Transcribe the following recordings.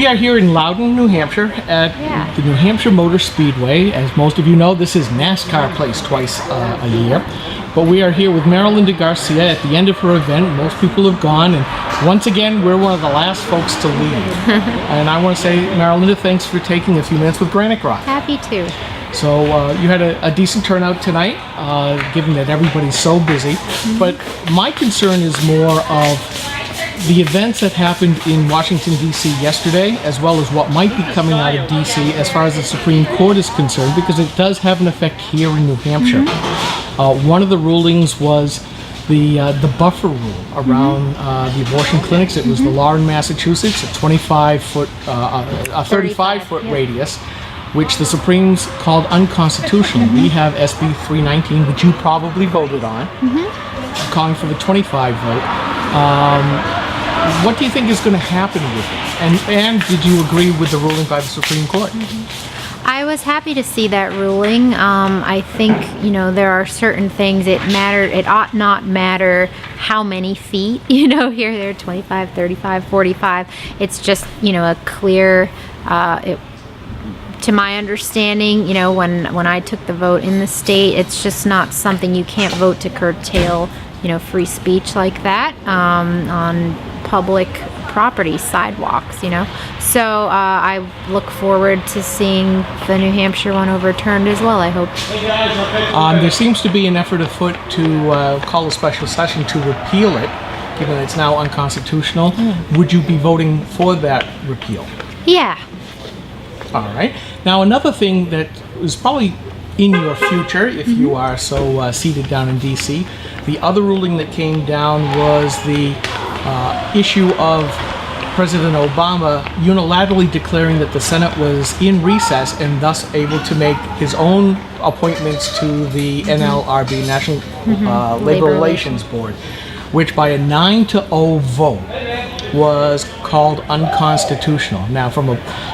We are here in Loudon, New Hampshire at the New Hampshire Motorspeedway. As most of you know, this is NASCAR plays twice a year. But we are here with Marilinda Garcia at the end of her event. Most people have gone, and once again, we're one of the last folks to leave. And I want to say, Marilinda, thanks for taking a few minutes with Granite Rock. Happy to. So you had a decent turnout tonight, given that everybody's so busy. But my concern is more of the events that happened in Washington, D.C. yesterday, as well as what might be coming out of D.C. as far as the Supreme Court is concerned, because it does have an effect here in New Hampshire. One of the rulings was the buffer rule around the abortion clinics. It was the law in Massachusetts, a 35-foot, a 35-foot radius, which the Supreme's called unconstitutional. We have SB 319, which you probably voted on, calling for the 25 vote. What do you think is going to happen with it? And did you agree with the ruling by the Supreme Court? I was happy to see that ruling. I think, there are certain things it ought not matter how many feet, here, there, 25, 35, 45. It's just, a clear, to my understanding, when I took the vote in the state, it's just not something you can't vote to curtail, free speech like that on public property, sidewalks, So I look forward to seeing the New Hampshire one overturned as well, I hope. There seems to be an effort afoot to call a special session to repeal it, given it's now unconstitutional. Would you be voting for that repeal? Yeah. All right. Now, another thing that is probably in your future, if you are so seated down in D.C., the other ruling that came down was the issue of President Obama unilaterally declaring that the Senate was in recess and thus able to make his own appointments to the NLRB, National Labor Relations Board, which by a 9-0 vote was called unconstitutional. Now,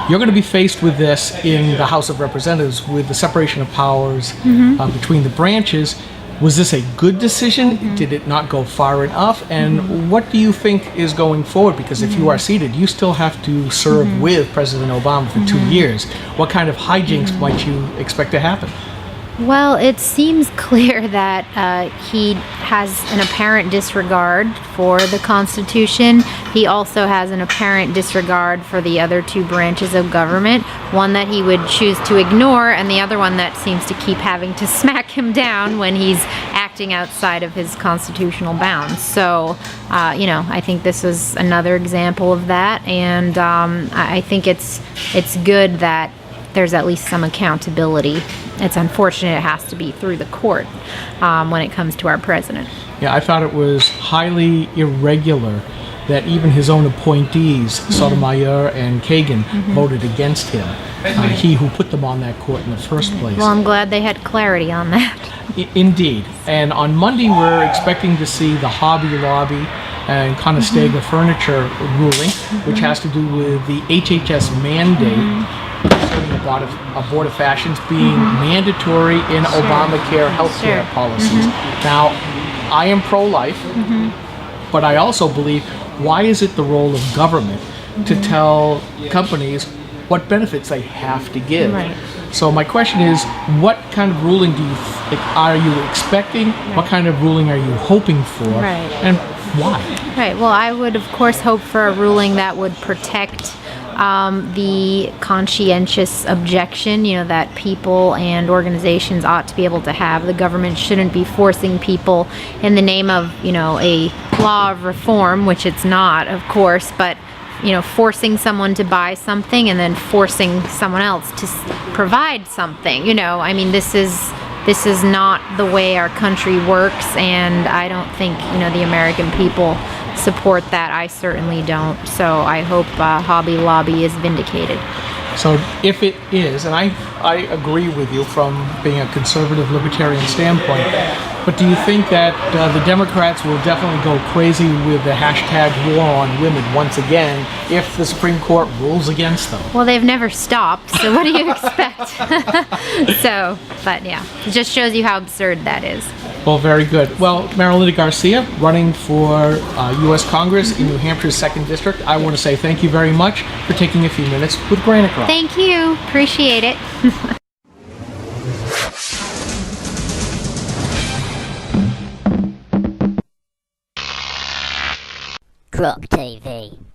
you're going to be faced with this in the House of Representatives with the separation of powers between the branches. Was this a good decision? Did it not go far enough? And what do you think is going forward? Because if you are seated, you still have to serve with President Obama for 2 years. What kind of hijinks might you expect to happen? Well, it seems clear that he has an apparent disregard for the Constitution. He also has an apparent disregard for the other two branches of government, one that he would choose to ignore and the other one that seems to keep having to smack him down when he's acting outside of his constitutional bounds. So, I think this is another example of that, and I think it's good that there's at least some accountability. It's unfortunate it has to be through the court when it comes to our president. Yeah, I thought it was highly irregular that even his own appointees, Sotomayor and Kagan, voted against him. He who put them on that court in the first place. Well, I'm glad they had clarity on that. Indeed. And on Monday, we're expecting to see the Hobby Lobby and Conestoga Furniture ruling, which has to do with the HHS mandate concerning abortifacients being mandatory in Obamacare healthcare policies. Now, I am pro-life, but I also believe, why is it the role of government to tell companies what benefits they have to give? Right. So my question is, what kind of ruling are you expecting? What kind of ruling are you hoping for? And why? Right. Well, I would, of course, hope for a ruling that would protect the conscientious objection, that people and organizations ought to be able to have. The government shouldn't be forcing people in the name of, a law of reform, which it's not, of course, but, forcing someone to buy something and then forcing someone else to provide something. This is not the way our country works, and I don't think, the American people support that. I certainly don't. So I hope Hobby Lobby is vindicated. So if it is, and I agree with you from being a conservative libertarian standpoint, But do you think that the Democrats will definitely go crazy with the hashtag war on women once again if the Supreme Court rules against them? Well, they've never stopped, so what do you expect? So, but yeah, it just shows you how absurd that is. Well, very good. Well, Marilinda Garcia, running for U.S. Congress in New Hampshire's 2nd District, I want to say thank you very much for taking a few minutes with Granite Girl. Thank you. Appreciate it. Croc TV.